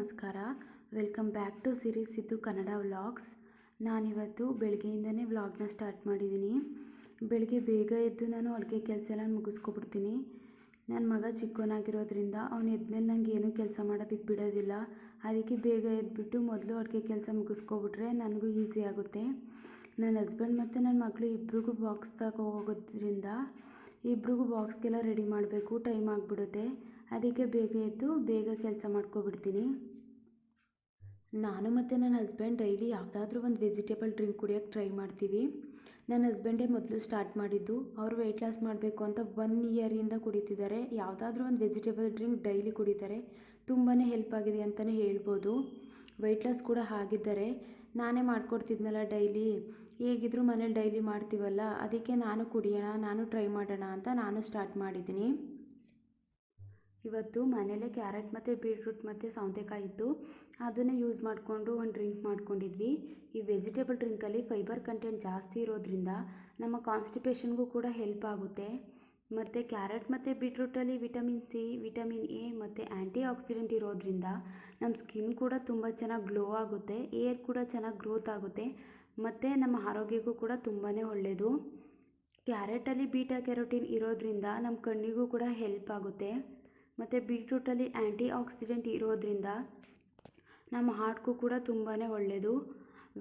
ನಮಸ್ಕಾರ. Welcome back to series Siddu Kannada vlogs. ನಾನಿವತ್ತು ಬೆಳಗ್ಗೆಯಿಂದನೇ ವ್ಲಾಗ್ನ ಸ್ಟಾರ್ಟ್ ಮಾಡಿದ್ದೀನಿ. ಬೆಳಗ್ಗೆ ಬೇಗ ಎದ್ದು ನಾನು ಅಡುಗೆ ಕೆಲಸ ಎಲ್ಲ ಮುಗಿಸ್ಕೊಬಿಡ್ತೀನಿ. ನನ್ನ ಮಗ ಚಿಕ್ಕವನಾಗಿರೋದ್ರಿಂದ ಅವನು ಎದ್ಮೇಲೆ ನನಗೆ ಏನೂ ಕೆಲಸ ಮಾಡೋದಕ್ಕೆ ಬಿಡೋದಿಲ್ಲ. ಅದಕ್ಕೆ ಬೇಗ ಎದ್ಬಿಟ್ಟು ಮೊದಲು ಅಡುಗೆ ಕೆಲಸ ಮುಗಿಸ್ಕೊಬಿಟ್ರೆ ನನಗೂ ಈಸಿ ಆಗುತ್ತೆ. ನನ್ನ ಹಸ್ಬೆಂಡ್ ಮತ್ತು ನನ್ನ ಮಗಳು ಇಬ್ರಿಗೂ ಬಾಕ್ಸ್ ತಗೋ ಹೋಗೋದ್ರಿಂದ ಇಬ್ರಿಗೂ ಬಾಕ್ಸ್ಗೆಲ್ಲ ರೆಡಿ ಮಾಡಬೇಕು, ಟೈಮ್ ಆಗಿಬಿಡುತ್ತೆ. ಅದಕ್ಕೆ ಬೇಗ ಎದ್ದು ಬೇಗ ಕೆಲಸ ಮಾಡ್ಕೊಬಿಡ್ತೀನಿ. ನಾನು ಮತ್ತು ನನ್ನ ಹಸ್ಬೆಂಡ್ ಡೈಲಿ ಯಾವುದಾದ್ರೂ ಒಂದು ವೆಜಿಟೇಬಲ್ ಡ್ರಿಂಕ್ ಕುಡಿಯೋಕ್ಕೆ ಟ್ರೈ ಮಾಡ್ತೀವಿ. ನನ್ನ ಹಸ್ಬೆಂಡೇ ಮೊದಲು ಸ್ಟಾರ್ಟ್ ಮಾಡಿದ್ದು. ಅವರು ವೆಯ್ಟ್ ಲಾಸ್ ಮಾಡಬೇಕು ಅಂತ 1 ಇಯರಿಂದ ಕುಡಿತಿದ್ದಾರೆ. ಯಾವುದಾದ್ರೂ ಒಂದು ವೆಜಿಟೇಬಲ್ ಡ್ರಿಂಕ್ ಡೈಲಿ ಕುಡಿತಾರೆ. ತುಂಬಾ ಹೆಲ್ಪ್ ಆಗಿದೆ ಅಂತಲೇ ಹೇಳ್ಬೋದು. ವೆಯ್ಟ್ ಲಾಸ್ ಕೂಡ ಆಗಿದ್ದಾರೆ. ನಾನೇ ಮಾಡಿಕೊಡ್ತಿದ್ನಲ್ಲ ಡೈಲಿ, ಹೇಗಿದ್ದರೂ ಮನೇಲಿ ಡೈಲಿ ಮಾಡ್ತೀವಲ್ಲ, ಅದಕ್ಕೆ ನಾನು ಕುಡಿಯೋಣ, ನಾನು ಟ್ರೈ ಮಾಡೋಣ ಅಂತ ನಾನು ಸ್ಟಾರ್ಟ್ ಮಾಡಿದ್ದೀನಿ. ಇವತ್ತು ಮನೇಲೇ ಕ್ಯಾರೆಟ್ ಮತ್ತು ಬೀಟ್ರೂಟ್ ಮತ್ತು ಸೌತೆಕಾಯಿ ಇತ್ತು. ಅದನ್ನೇ ಯೂಸ್ ಮಾಡಿಕೊಂಡು ಒಂದು ಡ್ರಿಂಕ್ ಮಾಡ್ಕೊಂಡಿದ್ವಿ. ಈ ವೆಜಿಟೇಬಲ್ ಡ್ರಿಂಕಲ್ಲಿ ಫೈಬರ್ ಕಂಟೆಂಟ್ ಜಾಸ್ತಿ ಇರೋದ್ರಿಂದ ನಮ್ಮ ಕಾನ್ಸ್ಟಿಪೇಷನ್ಗೂ ಕೂಡ ಹೆಲ್ಪ್ ಆಗುತ್ತೆ. ಮತ್ತು ಕ್ಯಾರೆಟ್ ಮತ್ತು ಬೀಟ್ರೂಟಲ್ಲಿ ವಿಟಮಿನ್ ಸಿ, ವಿಟಮಿನ್ ಎ ಮತ್ತು ಆ್ಯಂಟಿ ಆಕ್ಸಿಡೆಂಟ್ ಇರೋದ್ರಿಂದ ನಮ್ಮ ಸ್ಕಿನ್ ಕೂಡ ತುಂಬ ಚೆನ್ನಾಗಿ ಗ್ಲೋ ಆಗುತ್ತೆ, ಏರ್ ಕೂಡ ಚೆನ್ನಾಗಿ ಗ್ರೋತ್ ಆಗುತ್ತೆ ಮತ್ತು ನಮ್ಮ ಆರೋಗ್ಯಕ್ಕೂ ಕೂಡ ತುಂಬಾ ಒಳ್ಳೆಯದು. ಕ್ಯಾರೆಟಲ್ಲಿ ಬೀಟಾ ಕ್ಯಾರೋಟಿನ್ ಇರೋದ್ರಿಂದ ನಮ್ಮ ಕಣ್ಣಿಗೂ ಕೂಡ ಹೆಲ್ಪ್ ಆಗುತ್ತೆ. ಮತ್ತು ಬೀಟ್ರೂಟಲ್ಲಿ ಆ್ಯಂಟಿ ಆಕ್ಸಿಡೆಂಟ್ ಇರೋದ್ರಿಂದ ನಮ್ಮ ಹಾರ್ಟ್ಗೂ ಕೂಡ ತುಂಬಾ ಒಳ್ಳೆಯದು.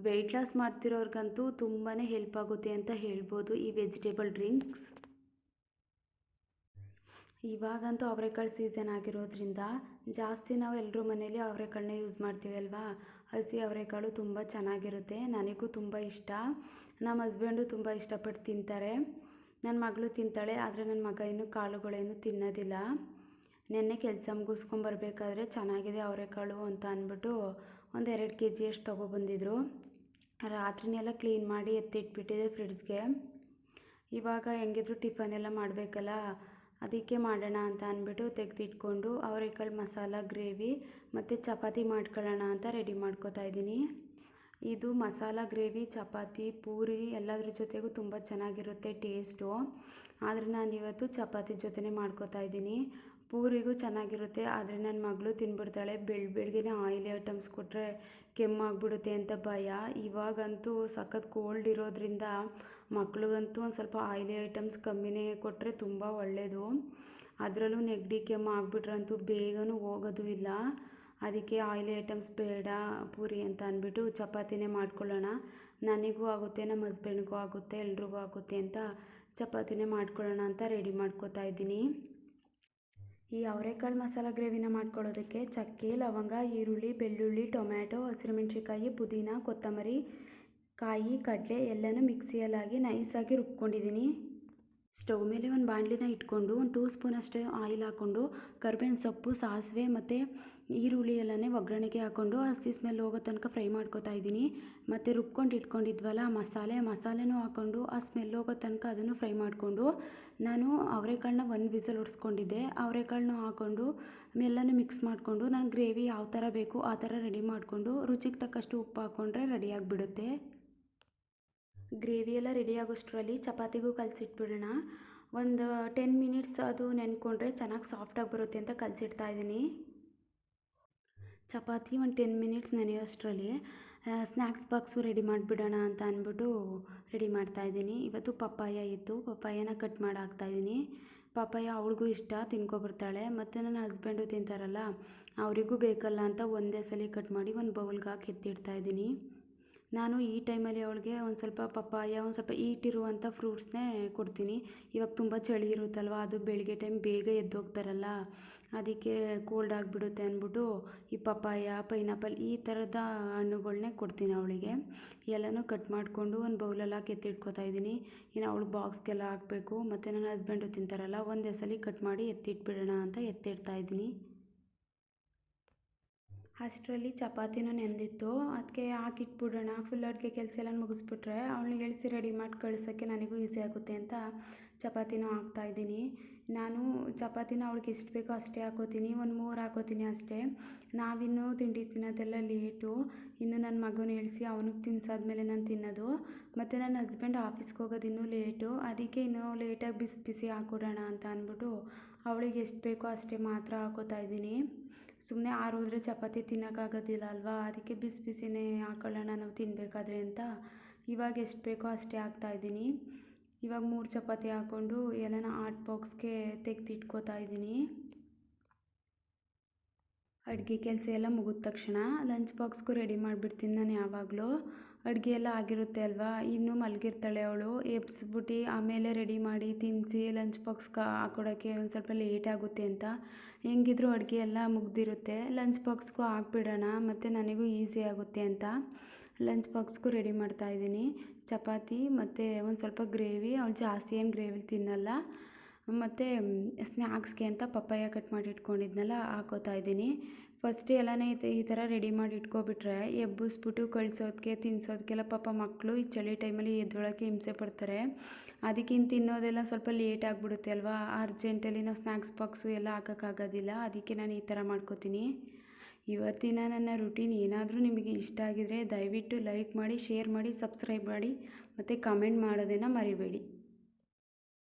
ವೆಯ್ಟ್ ಲಾಸ್ ಮಾಡ್ತಿರೋರ್ಗಂತೂ ತುಂಬಾ ಹೆಲ್ಪ್ ಆಗುತ್ತೆ ಅಂತ ಹೇಳ್ಬೋದು ಈ ವೆಜಿಟೇಬಲ್ ಡ್ರಿಂಕ್ಸ್. ಇವಾಗಂತೂ ಅವರೆಕಾಳು ಸೀಸನ್ ಆಗಿರೋದ್ರಿಂದ ಜಾಸ್ತಿ ನಾವು ಎಲ್ಲರೂ ಮನೇಲಿ ಅವರೆಕಾಳನ್ನ ಯೂಸ್ ಮಾಡ್ತೀವಿ ಅಲ್ವಾ. ಹಸಿ ಅವರೆಕಾಳು ತುಂಬ ಚೆನ್ನಾಗಿರುತ್ತೆ, ನನಗೂ ತುಂಬ ಇಷ್ಟ. ನಮ್ಮ ಹಸ್ಬೆಂಡು ತುಂಬ ಇಷ್ಟಪಟ್ಟು ತಿಂತಾರೆ. ನನ್ನ ಮಗಳು ತಿಂತಾಳೆ, ಆದರೆ ನನ್ನ ಮಗ ಇನ್ನೂ ಕಾಳುಗಳೇನು ತಿನ್ನೋದಿಲ್ಲ. ನೆನ್ನೆ ಕೆಲಸ ಮುಗಿಸ್ಕೊಂಬರ್ಬೇಕಾದ್ರೆ ಚೆನ್ನಾಗಿದೆ ಅವರೆಕಾಳು ಅಂತ ಅಂದ್ಬಿಟ್ಟು ಒಂದು 2 kg ಅಷ್ಟು ತೊಗೊಬಂದಿದ್ರು. ರಾತ್ರಿನೆಲ್ಲ ಕ್ಲೀನ್ ಮಾಡಿ ಎತ್ತಿಟ್ಬಿಟ್ಟಿದೆ ಫ್ರಿಡ್ಜ್ಗೆ. ಇವಾಗ ಹೆಂಗಿದ್ರು ಟಿಫನ್ ಎಲ್ಲ ಮಾಡಬೇಕಲ್ಲ, ಅದಕ್ಕೆ ಮಾಡೋಣ ಅಂತ ಅಂದ್ಬಿಟ್ಟು ತೆಗೆದಿಟ್ಕೊಂಡು ಅವರೆಕಾಳು ಮಸಾಲ ಗ್ರೇವಿ ಮತ್ತು ಚಪಾತಿ ಮಾಡ್ಕೊಳ್ಳೋಣ ಅಂತ ರೆಡಿ ಮಾಡ್ಕೊತಾ ಇದ್ದೀನಿ. ಇದು ಮಸಾಲ ಗ್ರೇವಿ ಚಪಾತಿ, ಪೂರಿ ಎಲ್ಲದ್ರ ಜೊತೆಗೂ ತುಂಬ ಚೆನ್ನಾಗಿರುತ್ತೆ ಟೇಸ್ಟು. ಆದರೆ ನಾನಿವತ್ತು ಚಪಾತಿ ಜೊತೆನೇ ಮಾಡ್ಕೊತಾ ಇದ್ದೀನಿ. ಪೂರಿಗೂ ಚೆನ್ನಾಗಿರುತ್ತೆ, ಆದರೆ ನನ್ನ ಮಗಳು ತಿನ್ಬಿಡ್ತಾಳೆ. ಬೆಳಗ್ಗೆನೇ ಆಯಿಲಿ ಐಟಮ್ಸ್ ಕೊಟ್ಟರೆ ಕೆಮ್ಮಾಗ್ಬಿಡುತ್ತೆ ಅಂತ ಭಯ. ಇವಾಗಂತೂ ಸಖತ್ ಕೋಲ್ಡ್ ಇರೋದ್ರಿಂದ ಮಕ್ಳಿಗಂತೂ ಒಂದು ಸ್ವಲ್ಪ ಆಯಿಲಿ ಐಟಮ್ಸ್ ಕಮ್ಮಿನೇ ಕೊಟ್ಟರೆ ತುಂಬ ಒಳ್ಳೆಯದು. ಅದರಲ್ಲೂ ನೆಗಡಿ ಕೆಮ್ಮು ಆಗಿಬಿಟ್ರಂತೂ ಬೇಗನೂ ಹೋಗೋದು ಇಲ್ಲ. ಅದಕ್ಕೆ ಆಯಿಲಿ ಐಟಮ್ಸ್ ಬೇಡ ಪೂರಿ ಅಂತ ಅಂದ್ಬಿಟ್ಟು ಚಪಾತಿನೇ ಮಾಡ್ಕೊಳ್ಳೋಣ, ನನಗೂ ಆಗುತ್ತೆ, ನಮ್ಮ ಹಸ್ಬೆಂಡ್ಗೂ ಆಗುತ್ತೆ, ಎಲ್ರಿಗೂ ಆಗುತ್ತೆ ಅಂತ ಚಪಾತಿನೇ ಮಾಡ್ಕೊಳ್ಳೋಣ ಅಂತ ರೆಡಿ ಮಾಡ್ಕೊತಾ ಇದ್ದೀನಿ. ಈ ಅವರೆಕಾಳು ಮಸಾಲ ಗ್ರೇವಿನ ಮಾಡ್ಕೊಳ್ಳೋದಕ್ಕೆ ಚಕ್ಕೆ, ಲವಂಗ, ಈರುಳ್ಳಿ, ಬೆಳ್ಳುಳ್ಳಿ, ಟೊಮ್ಯಾಟೊ, ಹಸಿರುಮೆಣ್ಸಿಕಾಯಿ, ಪುದೀನ, ಕೊತ್ತಂಬರಿ, ಕಾಯಿ, ಕಡಲೆ ಎಲ್ಲನೂ ಮಿಕ್ಸಿಯಲ್ಲಾಗಿ ನೈಸಾಗಿ ರುಬ್ಕೊಂಡಿದ್ದೀನಿ. ಸ್ಟವ್ ಮೇಲೆ ಒಂದು ಬಾಣಲಿನ ಇಟ್ಕೊಂಡು 1 2 ಸ್ಪೂನ್ ಅಷ್ಟೇ ಆಯಿಲ್ ಹಾಕ್ಕೊಂಡು ಕರ್ಬೇವಿನ ಸೊಪ್ಪು, ಸಾಸಿವೆ ಮತ್ತು ಈರುಳ್ಳಿ ಎಲ್ಲನೇ ಒಗ್ಗರಣೆಗೆ ಹಾಕ್ಕೊಂಡು ಹಸಿ ಸ್ಮೆಲ್ ಹೋಗೋ ತನಕ ಫ್ರೈ ಮಾಡ್ಕೊತಾ ಇದ್ದೀನಿ. ಮತ್ತು ರುಬ್ಕೊಂಡು ಇಟ್ಕೊಂಡಿದ್ವಲ್ಲ ಮಸಾಲೆನೂ ಹಾಕ್ಕೊಂಡು ಆ ಸ್ಮೆಲ್ ಹೋಗೋ ತನಕ ಅದನ್ನು ಫ್ರೈ ಮಾಡಿಕೊಂಡು ನಾನು ಅವರೆಕಾಳನ್ನ 1 ವಿಸಲ್ ಹೊಡ್ಸ್ಕೊಂಡಿದ್ದೆ. ಅವರೆಕಾಳನ್ನ ಹಾಕ್ಕೊಂಡು ಎಲ್ಲನೂ ಮಿಕ್ಸ್ ಮಾಡಿಕೊಂಡು ನಾನು ಗ್ರೇವಿ ಯಾವ ಥರ ಬೇಕು ಆ ಥರ ರೆಡಿ ಮಾಡಿಕೊಂಡು ರುಚಿಗೆ ತಕ್ಕಷ್ಟು ಉಪ್ಪು ಹಾಕ್ಕೊಂಡ್ರೆ ರೆಡಿಯಾಗಿಬಿಡುತ್ತೆ. ಗ್ರೇವಿ ಎಲ್ಲ ರೆಡಿ ಆಗೋಷ್ಟರಲ್ಲಿ ಚಪಾತಿಗೂ ಕಲಸಿಟ್ಬಿಡೋಣ. ಒಂದು 10 ಮಿನಿಟ್ಸ್ ಅದು ನೆನ್ಕೊಂಡ್ರೆ ಚೆನ್ನಾಗಿ ಸಾಫ್ಟಾಗಿ ಬರುತ್ತೆ ಅಂತ ಕಲಸಿಡ್ತಾ ಇದ್ದೀನಿ. ಚಪಾತಿ ಒಂದು 10 ಮಿನಿಟ್ಸ್ ನೆನೆಯೋಷ್ಟರಲ್ಲಿ ಸ್ನ್ಯಾಕ್ಸ್ ಬಾಕ್ಸು ರೆಡಿ ಮಾಡಿಬಿಡೋಣ ಅಂತ ಅಂದ್ಬಿಟ್ಟು ರೆಡಿ ಮಾಡ್ತಾಯಿದ್ದೀನಿ. ಇವತ್ತು ಪಪ್ಪಾಯ ಇತ್ತು, ಪಪ್ಪಾಯನ ಕಟ್ ಮಾಡಿ ಹಾಕ್ತಾಯಿದ್ದೀನಿ. ಪಪ್ಪಾಯ ಅವಳಿಗೂ ಇಷ್ಟ, ತಿನ್ಕೊಬಿಡ್ತಾಳೆ. ಮತ್ತು ನನ್ನ ಹಸ್ಬೆಂಡು ತಿಂತಾರಲ್ಲ, ಅವರಿಗೂ ಬೇಕಲ್ಲ ಅಂತ ಒಂದೇ ಸಲ ಕಟ್ ಮಾಡಿ ಒಂದು ಬೌಲ್ಗೆ ಹಾಕಿ ಎತ್ತಿಡ್ತಾಯಿದ್ದೀನಿ. ನಾನು ಈ ಟೈಮಲ್ಲಿ ಅವಳಿಗೆ ಒಂದು ಸ್ವಲ್ಪ ಪಪ್ಪಾಯ, ಒಂದು ಸ್ವಲ್ಪ ಈಟಿರುವಂಥ ಫ್ರೂಟ್ಸ್ನೇ ಕೊಡ್ತೀನಿ. ಇವಾಗ ತುಂಬ ಚಳಿ ಇರುತ್ತಲ್ವ, ಅದು ಬೆಳಗ್ಗೆ ಟೈಮ್ ಬೇಗ ಎದ್ದೋಗ್ತಾರಲ್ಲ, ಅದಕ್ಕೆ ಕೋಲ್ಡ್ ಆಗಿಬಿಡುತ್ತೆ ಅಂದ್ಬಿಟ್ಟು ಈ ಪಪ್ಪಾಯ, ಪೈನಾಪಲ್ ಈ ಥರದ ಹಣ್ಣುಗಳನ್ನೇ ಕೊಡ್ತೀನಿ ಅವಳಿಗೆ. ಎಲ್ಲನೂ ಕಟ್ ಮಾಡಿಕೊಂಡು ಒಂದು ಬೌಲಲ್ಲಿ ಹಾಕಿ ಎತ್ತಿಟ್ಕೊತಾ ಇದ್ದೀನಿ. ಇನ್ನು ಅವಳಿಗೆ ಬಾಕ್ಸ್ಗೆಲ್ಲ ಹಾಕಬೇಕು. ಮತ್ತು ನನ್ನ ಹಸ್ಬೆಂಡು ತಿಂತಾರಲ್ಲ, ಒಂದೇ ಸಲ ಕಟ್ ಮಾಡಿ ಎತ್ತಿಟ್ಬಿಡೋಣ ಅಂತ ಎತ್ತಿಡ್ತಾ ಇದ್ದೀನಿ. ಅಷ್ಟರಲ್ಲಿ ಚಪಾತಿನೂ ನೆಂದಿತ್ತು, ಅದಕ್ಕೆ ಹಾಕಿಟ್ಬಿಡೋಣ. ಫುಲ್ ಅಡುಗೆ ಕೆಲಸ ಎಲ್ಲ ಮುಗಿಸ್ಬಿಟ್ರೆ ಅವಳನ್ನ ಎಳಿಸಿ ರೆಡಿ ಮಾಡಿ ಕಳ್ಸೋಕ್ಕೆ ನನಗೂ ಈಸಿ ಆಗುತ್ತೆ ಅಂತ ಚಪಾತಿನೂ ಹಾಕ್ತಾಯಿದ್ದೀನಿ. ನಾನು ಚಪಾತಿನ ಅವಳಿಗೆ ಎಷ್ಟು ಬೇಕೋ ಅಷ್ಟೇ ಹಾಕೋತೀನಿ, ಒಂದು 3 ಹಾಕೋತೀನಿ ಅಷ್ಟೇ. ನಾವಿನ್ನೂ ತಿಂಡಿ ತಿನ್ನೋದೆಲ್ಲ ಲೇಟು. ಇನ್ನು ನನ್ನ ಮಗನ ಎಳಿಸಿ ಅವನಿಗೆ ತಿನ್ಸಾದ್ಮೇಲೆ ನಾನು ತಿನ್ನೋದು. ಮತ್ತು ನನ್ನ ಹಸ್ಬೆಂಡ್ ಆಫೀಸ್ಗೆ ಹೋಗೋದು ಇನ್ನೂ ಲೇಟು, ಅದಕ್ಕೆ ಇನ್ನೂ ಲೇಟಾಗಿ ಬಿಸಿ ಬಿಸಿ ಹಾಕ್ಕೊಡೋಣ ಅಂತ ಅಂದ್ಬಿಟ್ಟು ಅವಳಿಗೆ ಎಷ್ಟು ಬೇಕೋ ಅಷ್ಟೇ ಮಾತ್ರ ಹಾಕೋತಾ ಇದ್ದೀನಿ. ಸುಮ್ಮನೆ ಆರೋದ್ರೆ ಚಪಾತಿ ತಿನ್ನೋಕ್ಕಾಗೋದಿಲ್ಲ ಅಲ್ವಾ, ಅದಕ್ಕೆ ಬಿಸಿ ಬಿಸಿನೇ ಹಾಕೊಳ್ಳೋಣ ನಾವು ತಿನ್ನಬೇಕಾದ್ರೆ ಅಂತ ಇವಾಗ ಎಷ್ಟು ಬೇಕೋ ಅಷ್ಟೇ ಹಾಕ್ತಾಯಿದ್ದೀನಿ. ಇವಾಗ 3 ಚಪಾತಿ ಹಾಕ್ಕೊಂಡು ಎಲ್ಲನ ಹಾಟ್ ಬಾಕ್ಸ್ಗೆ ತೆಗೆದಿಟ್ಕೋತಾ ಇದ್ದೀನಿ. ಅಡುಗೆ ಕೆಲಸ ಎಲ್ಲ ಮುಗಿದ ತಕ್ಷಣ ಲಂಚ್ ಬಾಕ್ಸ್ಗೂ ರೆಡಿ ಮಾಡಿಬಿಡ್ತೀನಿ ನಾನು ಯಾವಾಗಲೂ. ಅಡುಗೆ ಎಲ್ಲ ಆಗಿರುತ್ತೆ ಅಲ್ವಾ, ಇನ್ನೂ ಮಲಗಿರ್ತಾಳೆ ಅವಳು, ಎಬ್ಸ್ಬಿಟ್ಟು ಆಮೇಲೆ ರೆಡಿ ಮಾಡಿ ತಿನ್ನಿಸಿ ಲಂಚ್ ಬಾಕ್ಸ್ಗೆ ಹಾಕೊಡೋಕ್ಕೆ ಒಂದು ಸ್ವಲ್ಪ ಲೇಟ್ ಆಗುತ್ತೆ ಅಂತ ಹೆಂಗಿದ್ರು ಅಡುಗೆ ಎಲ್ಲ ಮುಗ್ದಿರುತ್ತೆ. ಲಂಚ್ ಬಾಕ್ಸ್ಗೂ ಹಾಕ್ಬಿಡೋಣ ಮತ್ತು ನನಗೂ ಈಸಿ ಆಗುತ್ತೆ ಅಂತ ಲಂಚ್ ಬಾಕ್ಸ್ಗೂ ರೆಡಿ ಮಾಡ್ತಾಯಿದ್ದೀನಿ. ಚಪಾತಿ ಮತ್ತು ಒಂದು ಸ್ವಲ್ಪ ಗ್ರೇವಿ, ಅವಳು ಜಾಸ್ತಿ ಏನು ಗ್ರೇವಿ ತಿನ್ನಲ್ಲ. ಮತ್ತು ಸ್ನ್ಯಾಕ್ಸ್ಗೆ ಅಂತ ಪಪ್ಪಾಯ ಕಟ್ ಮಾಡಿ ಇಟ್ಕೊಂಡಿದ್ನಲ್ಲ ಹಾಕೋತಾ ಇದ್ದೀನಿ. ಫಸ್ಟ್ ಎಲ್ಲನೇ ಈ ಥರ ರೆಡಿ ಮಾಡಿ ಇಟ್ಕೊಬಿಟ್ರೆ ಎಬ್ಬಿಸ್ಬಿಟ್ಟು ಕಳಿಸೋದಕ್ಕೆ ತಿನ್ನಿಸೋದಕ್ಕೆಲ್ಲ ಪಾಪ ಮಕ್ಕಳು ಈ ಚಳಿ ಟೈಮಲ್ಲಿ ಎದ್ದೊಳಕ್ಕೆ ಹಿಂಸೆ ಪಡ್ತಾರೆ. ಅದಕ್ಕಿಂತ ತಿನ್ನೋದೆಲ್ಲ ಸ್ವಲ್ಪ ಲೇಟ್ ಆಗಿಬಿಡುತ್ತೆ ಅಲ್ವಾ, ಅರ್ಜೆಂಟಲ್ಲಿ ನಾವು ಸ್ನ್ಯಾಕ್ಸ್ ಬಾಕ್ಸು ಎಲ್ಲ ಹಾಕೋಕ್ಕಾಗೋದಿಲ್ಲ. ಅದಕ್ಕೆ ನಾನು ಈ ಥರ ಮಾಡ್ಕೋತೀನಿ. ಇವತ್ತಿನ ನನ್ನ ರುಟೀನ್ ಏನಾದರೂ ನಿಮಗೆ ಇಷ್ಟ ಆಗಿದರೆ ದಯವಿಟ್ಟು ಲೈಕ್ ಮಾಡಿ, ಶೇರ್ ಮಾಡಿ, ಸಬ್ಸ್ಕ್ರೈಬ್ ಮಾಡಿ ಮತ್ತು ಕಮೆಂಟ್ ಮಾಡೋದನ್ನು ಮರಿಬೇಡಿ.